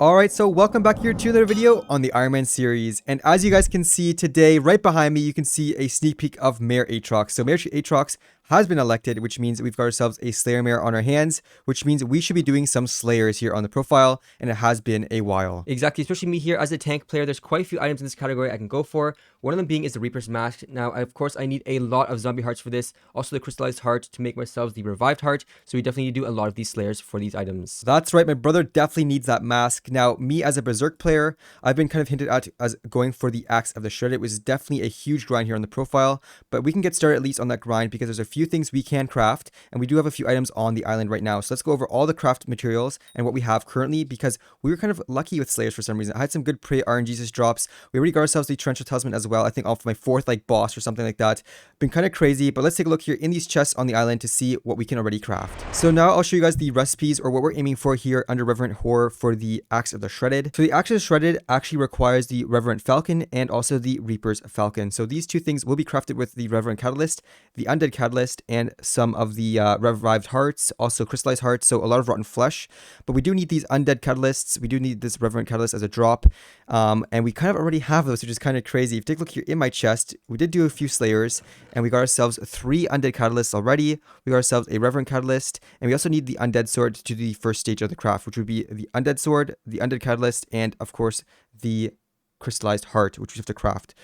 Alright, so welcome back here to another video on the Ironman series, and as you guys can see today, right behind me, you can see a sneak peek of Mayor Aatrox. So Mayor Aatrox has been elected, which means we've got ourselves a Slayer Mayor on our hands, which means we should be doing some Slayers here on the profile, and it has been a while. Exactly, especially me here as a tank player, there's quite a few items in this category I can go for. One of them being is the Reaper's Mask. Now, of course, I need a lot of zombie hearts for this, also the crystallized heart to make myself the revived heart, so we definitely need to do a lot of these Slayers for these items. That's right, my brother definitely needs that mask. Now, me as a Berserk player, I've been kind of hinted at as going for the Axe of the Shredded. It was definitely a huge grind here on the profile, but we can get started at least on that grind because there's a few things we can craft, and we do have a few items on the island right now. So let's go over all the craft materials and what we have currently, because we were kind of lucky with Slayers for some reason. I had some good prey RNGesus drops. We already got ourselves the Torrential Talisman as well, I think off my fourth boss or something like that. Been kind of crazy, but let's take a look here in these chests on the island to see what we can already craft. So now I'll show you guys the recipes or what we're aiming for here under Reverent Horror for the Axe of the Shredded. So the Axe of the Shredded actually requires the Reverent Falcon and also the Reaper's Falcon. So these two things will be crafted with the Reverent Catalyst, the Undead Catalyst, and some of the revived hearts, also crystallized hearts, so a lot of rotten flesh. But we do need these Undead Catalysts. We do need this Reverent Catalyst as a drop, and we kind of already have those, which is kind of crazy. If you take a look here in my chest, we did do a few Slayers, and we got ourselves 3 Undead Catalysts already. We got ourselves a Reverent Catalyst, and we also need the Undead Sword to do the first stage of the craft, which would be the Undead Sword, the Undead Catalyst, and of course the crystallized heart, which we have to craft.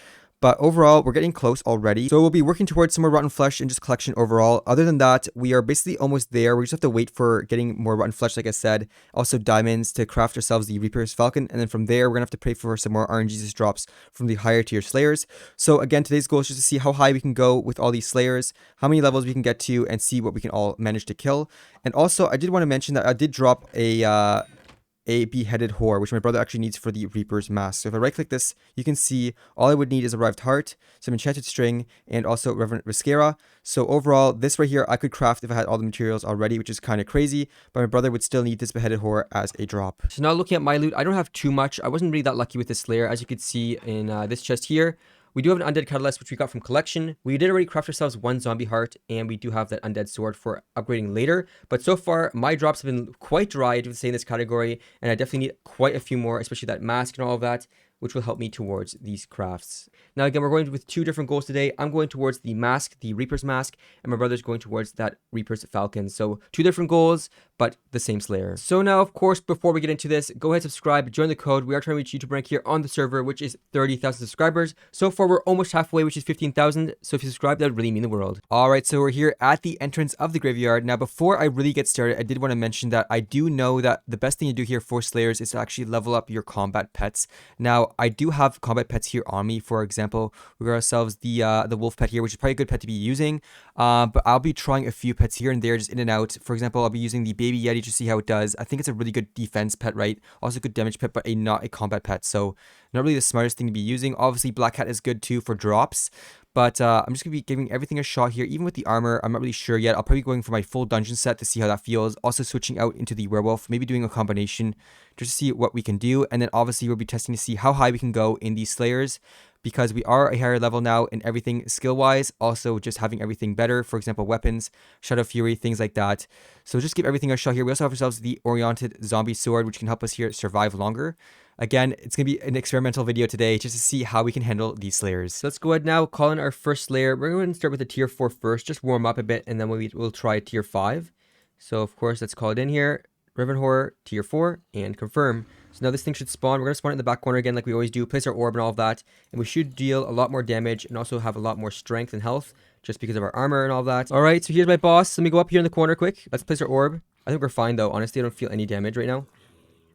But overall, we're getting close already. So we'll be working towards some more rotten flesh and just collection overall. Other than that, we are basically almost there. We just have to wait for getting more rotten flesh, like I said. Also diamonds to craft ourselves the Reaper's Falcon. And then from there, we're going to have to pray for some more RNGesus drops from the higher tier Slayers. So again, today's goal is just to see how high we can go with all these Slayers, how many levels we can get to, and see what we can all manage to kill. And also, I did want to mention that I did drop a beheaded whore, which my brother actually needs for the Reaper's Mask. So if I right click this, you can see all I would need is a revived heart, some enchanted string, and also Reverent Riscara. So overall, this right here I could craft if I had all the materials already, which is kind of crazy, but my brother would still need this beheaded whore as a drop. So now looking at my loot, I don't have too much. I wasn't really that lucky with this Slayer. As you can see in this chest here, we do have an Undead Catalyst, which we got from Collection. We did already craft ourselves 1 Zombie Heart, and we do have that Undead Sword for upgrading later. But so far, my drops have been quite dry, I would say, in this category, and I definitely need quite a few more, especially that mask and all of that, which will help me towards these crafts. Now again, we're going with 2 different goals today. I'm going towards the mask, the Reaper's Mask, and my brother's going towards that Reaper's Falcon. So 2 different goals, but the same Slayer. So now, of course, before we get into this, go ahead, subscribe, join the code. We are trying to reach YouTube rank here on the server, which is 30,000 subscribers. So far, we're almost halfway, which is 15,000. So if you subscribe, that would really mean the world. All right, so we're here at the entrance of the graveyard. Now, before I really get started, I did want to mention that I do know that the best thing to do here for Slayers is to actually level up your combat pets. Now, I do have combat pets here on me. For example, we got ourselves the wolf pet here, which is probably a good pet to be using. But I'll be trying a few pets here and there, just in and out. For example, I'll be using the baby yeti to see how it does. I think it's a really good defense pet, right? Also good damage pet, but not a combat pet. So not really the smartest thing to be using. Obviously, Black Cat is good too for drops. But I'm just going to be giving everything a shot here. Even with the armor, I'm not really sure yet. I'll probably be going for my full dungeon set to see how that feels. Also switching out into the werewolf, maybe doing a combination just to see what we can do. And then obviously we'll be testing to see how high we can go in these Slayers, because we are a higher level now in everything skill-wise. Also just having everything better. For example, weapons, Shadow Fury, things like that. So just give everything a shot here. We also have ourselves the Oriented Zombie Sword, which can help us here survive longer. Again, it's going to be an experimental video today just to see how we can handle these Slayers. So let's go ahead now, call in our first Slayer. We're going to start with a tier 4 first, just warm up a bit, and then we'll try tier 5. So of course, let's call it in here. Reverent Horror, tier 4, and confirm. So now this thing should spawn. We're going to spawn it in the back corner again like we always do, place our orb and all of that, and we should deal a lot more damage and also have a lot more strength and health just because of our armor and all that. All right, so here's my boss. Let me go up here in the corner quick. Let's place our orb. I think we're fine though. Honestly, I don't feel any damage right now.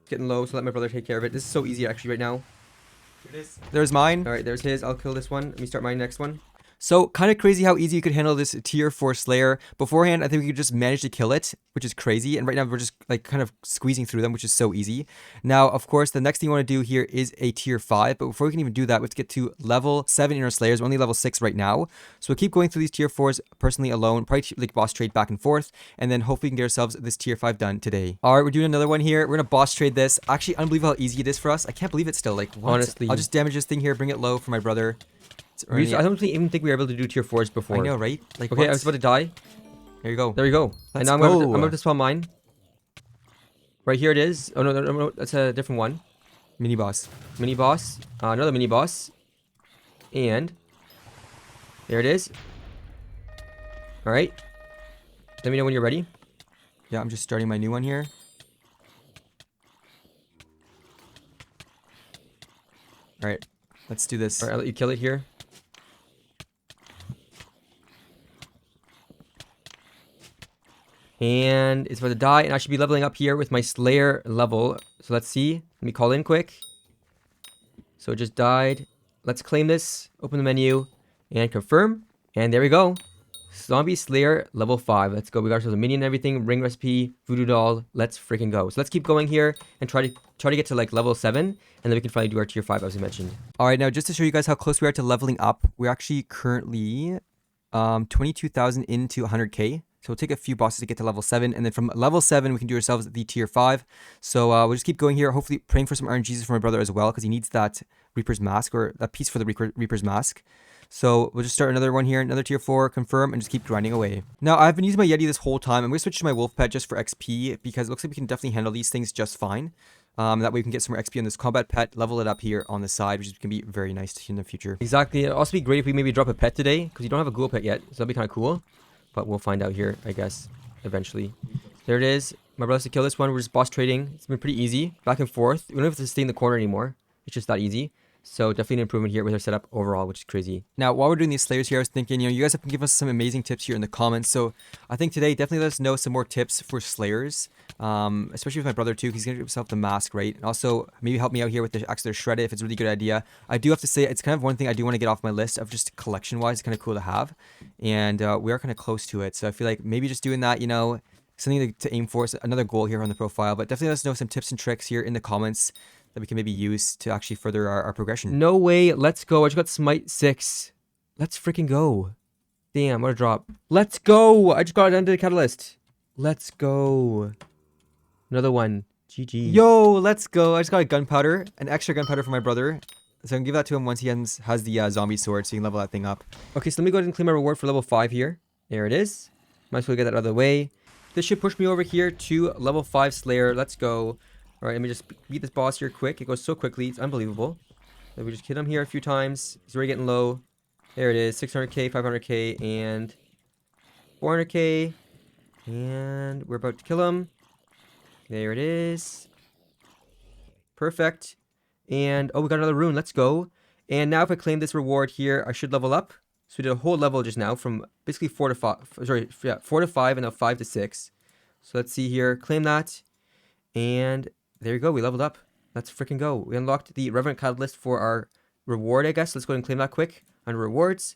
Getting low, so let my brother take care of it. This is so easy actually right now. Here it is. There's mine. All right, there's his. I'll kill this one. Let me start my next one. So kind of crazy how easy you could handle this tier 4 Slayer. Beforehand, I think we could just manage to kill it, which is crazy. And right now we're just kind of squeezing through them, which is so easy. Now, of course, the next thing you want to do here is a tier 5. But before we can even do that, we have to get to level 7 in our Slayers. We're only level 6 right now. So we'll keep going through these tier 4s personally alone, probably boss trade back and forth. And then hopefully we can get ourselves this tier 5 done today. All right, we're doing another one here. We're going to boss trade this. Actually, unbelievable how easy it is for us. I can't believe it still. What? Honestly. I'll just damage this thing here, bring it low for my brother. I don't even think we were able to do tier 4s before. I know, right? Okay, I was about to die. There you go. There you go. Let's and now I'm about to spawn mine. Right here it is. Oh, no, that's a different one. Mini boss. Mini boss. Another mini boss. And there it is. All right. Let me know when you're ready. Yeah, I'm just starting my new one here. All right, let's do this. All right, I'll let you kill it here. And it's about to die, and I should be leveling up here with my Slayer level. So let's see. Let me call in quick. So it just died. Let's claim this. Open the menu and confirm. And there we go. Zombie Slayer level 5. Let's go. We got ourselves a minion and everything. Ring recipe, voodoo doll. Let's freaking go. So let's keep going here and try to get to like level 7, and then we can finally do our tier 5 as we mentioned. All right, now just to show you guys how close we are to leveling up, we're actually currently 22,000 into 100k. So we'll take a few bosses to get to level 7, and then from level 7 we can do ourselves the tier 5. So we'll just keep going here, hopefully praying for some RNGs for my brother as well, because he needs that Reaper's Mask, or that piece for the Reaper's Mask. So we'll just start another one here, another tier 4, confirm, and just keep grinding away. Now I've been using my Yeti this whole time. I'm going to switch to my Wolf Pet just for XP, because it looks like we can definitely handle these things just fine. That way we can get some more XP on this combat pet, level it up here on the side, which is going to be very nice in the future. Exactly. It'd also be great if we maybe drop a pet today, because you don't have a ghoul pet yet, so that'd be kind of cool. But we'll find out here, I guess, eventually. There it is. My brother has to kill this one. We're just boss trading. It's been pretty easy, back and forth. We don't have to stay in the corner anymore. It's just that easy. So definitely an improvement here with our setup overall, which is crazy. Now, while we're doing these Slayers here, I was thinking, you guys have given us some amazing tips here in the comments. So I think today, definitely let us know some more tips for Slayers, especially with my brother too, because he's going to give himself the mask, right? And also, maybe help me out here with the Axe Shred It if it's a really good idea. I do have to say, it's kind of one thing I do want to get off my list of just collection-wise. It's kind of cool to have. And we are kind of close to it. So I feel like maybe just doing that, something to aim for. Is another goal here on the profile. But definitely let us know some tips and tricks here in the comments that we can maybe use to actually further our progression. No way. Let's go. I just got Smite 6. Let's freaking go. Damn, what a drop. Let's go. I just got it under the catalyst. Let's go. Another one. GG. Yo, let's go. I just got a gunpowder, an extra gunpowder for my brother. So I can give that to him once he has the zombie sword, so he can level that thing up. Okay, so let me go ahead and claim my reward for level 5 here. There it is. Might as well get that out of the way. This should push me over here to level 5 Slayer. Let's go. All right, let me just beat this boss here quick. It goes so quickly. It's unbelievable. Then we just hit him here a few times. He's already getting low. There it is. 600k, 500k, and 400k. And we're about to kill him. There it is. Perfect. And, oh, we got another rune. Let's go. And now if I claim this reward here, I should level up. So we did a whole level just now from basically 4 to 5. Sorry, yeah, 4 to 5 and now 5 to 6. So let's see here. Claim that. And there you go. We leveled up. Let's freaking go. We unlocked the Reverent Catalyst for our reward, I guess. Let's go ahead and claim that quick. Under rewards.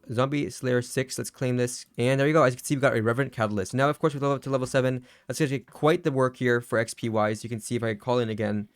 Zombie Slayer 6. Let's claim this. And there you go. As you can see, we got a Reverent Catalyst. Now, of course, we level up to level 7. That's going to take quite the work here for XP-wise. You can see if I call in again,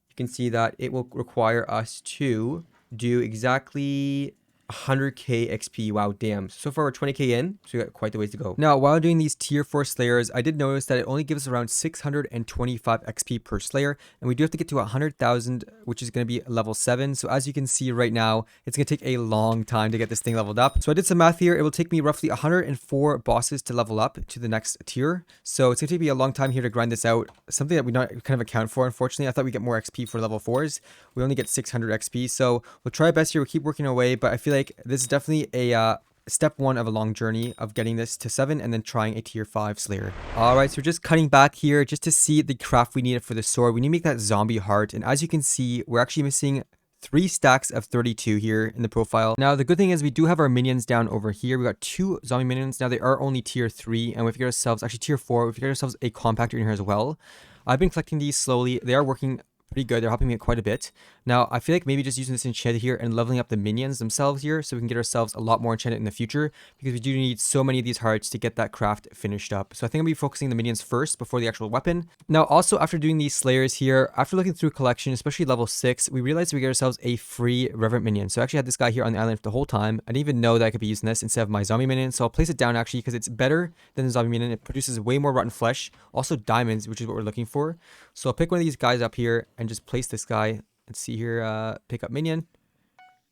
you can see that it will require us to do exactly 100k XP. Wow, damn. So far we're 20k in, so we got quite the ways to go. Now, while doing these tier 4 Slayers, I did notice that it only gives us around 625 XP per Slayer, and we do have to get to 100,000, which is going to be level 7. So as you can see right now, it's going to take a long time to get this thing leveled up. So I did some math here. It will take me roughly 104 bosses to level up to the next tier. So it's going to take me a long time here to grind this out. Something that we don't kind of account for, unfortunately. I thought we'd get more XP for level 4s. We only get 600 XP. So we'll try our best here. We'll keep working away, but I feel like this is definitely a step 1 of a long journey of getting this to 7 and then trying a tier 5 Slayer. Alright, so we're just cutting back here just to see the craft we needed for the sword. We need to make that zombie heart, and as you can see, we're actually missing 3 stacks of 32 here in the profile. Now, the good thing is we do have our minions down over here. We got 2 zombie minions. Now, they are only tier 3, and we figured ourselves, actually tier 4, we figured ourselves a compactor in here as well. I've been collecting these slowly. They are working pretty good. They're helping me quite a bit. Now, I feel like maybe just using this enchant here and leveling up the minions themselves here so we can get ourselves a lot more enchanted in the future, because we do need so many of these hearts to get that craft finished up. So I think I'll be focusing the minions first before the actual weapon. Now, also after doing these Slayers here, after looking through collection, especially level 6, we realized we get ourselves a free reverent minion. So I actually had this guy here on the island for the whole time. I didn't even know that I could be using this instead of my zombie minion. So I'll place it down actually because it's better than the zombie minion. It produces way more rotten flesh, also diamonds, which is what we're looking for. So I'll pick one of these guys up here and just place this guy. Let's see here, pick up minion,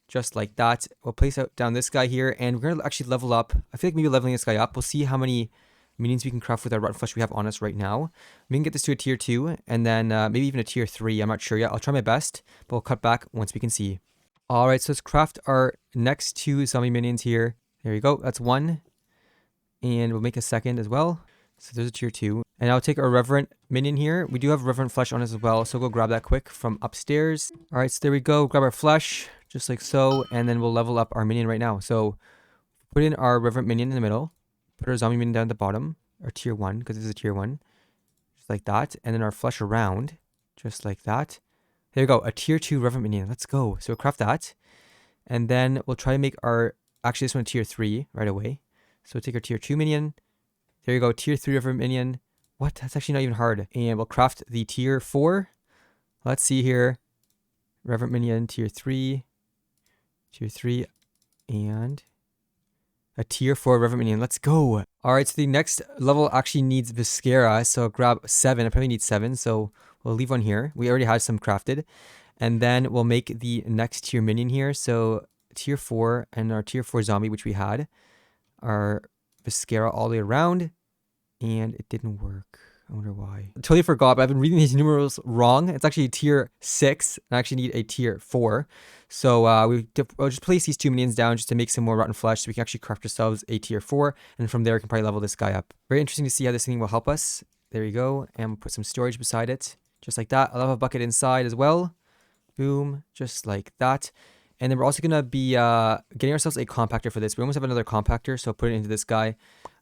just like that. We'll place out down this guy here, and we're gonna actually level up. I feel like maybe leveling this guy up, we'll see how many minions we can craft with our rotten flesh we have on us right now. We can get this to a tier 2 and then maybe even a tier 3. I'm not sure yet. I'll try my best, but we'll cut back once we can see. All right, so let's craft our next 2 zombie minions here. There you go. That's 1. And we'll make a second as well. So there's a tier 2. And I'll take our reverent minion here. We do have reverent flesh on us as well, so we'll go grab that quick from upstairs. All right, so there we go. Grab our flesh, just like so, and then we'll level up our minion right now. So put in our reverent minion in the middle. Put our zombie minion down at the bottom, our tier 1, because this is a tier 1. Just like that. And then our flesh around, just like that. There we go, a tier 2 reverent minion. Let's go. So we'll craft that. And then we'll try to make our, actually this one a tier 3 right away. So we'll take our tier 2 minion. There you go, tier 3 reverent minion. What? That's actually not even hard. And we'll craft the tier 4. Let's see here. Reverent minion, tier 3. Tier 3. And a tier 4 reverent minion. Let's go. All right, so the next level actually needs Viscera. So grab 7. I probably need 7. So we'll leave one here. We already had some crafted. And then we'll make the next tier minion here. So tier 4 and our tier 4 zombie, which we had. Our Viscera all the way around. And it didn't work. I wonder why. I totally forgot, but I've been reading these numerals wrong. It's actually tier 6. I actually need a tier 4. So we'll just place these 2 minions down just to make some more rotten flesh so we can actually craft ourselves a tier 4. And from there, we can probably level this guy up. Very interesting to see how this thing will help us. There you go. And we'll put some storage beside it. Just like that. I'll have a bucket inside as well. Boom. Just like that. And then we're also going to be getting ourselves a compactor for this. We almost have another compactor, so I'll put it into this guy.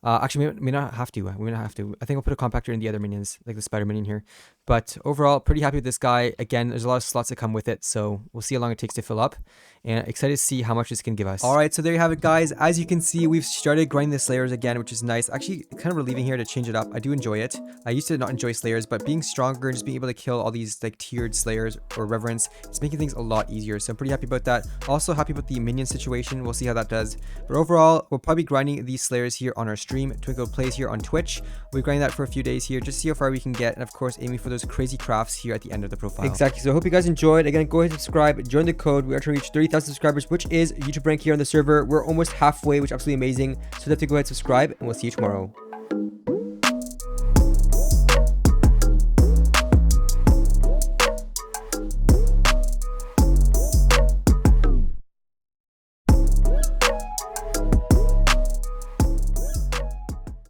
Actually, we may not have to. We may not have to. I think I'll put a compactor in the other minions, like the spider minion here. But overall, pretty happy with this guy. Again, there's a lot of slots that come with it, so we'll see how long it takes to fill up. And excited to see how much this can give us. All right, so there you have it, guys. As you can see, we've started grinding the Slayers again, which is nice. Actually, kind of relieving here to change it up. I do enjoy it. I used to not enjoy Slayers, but being stronger and just being able to kill all these like tiered Slayers or Reverents, it's making things a lot easier. So I'm pretty happy about that. Also happy about the minion situation. We'll see how that does. But overall, we'll probably be grinding these Slayers here on our stream. TwinCodePlays here on Twitch. We'll be grinding that for a few days here, just to see how far we can get. And of course, aiming for those crazy crafts here at the end of the profile. Exactly. So I hope you guys enjoyed. Again, go ahead and subscribe, join the code. We are trying to reach 30,000 subscribers, which is YouTube rank here on the server. We're almost halfway, which is absolutely amazing. So definitely go ahead and subscribe, and we'll see you tomorrow.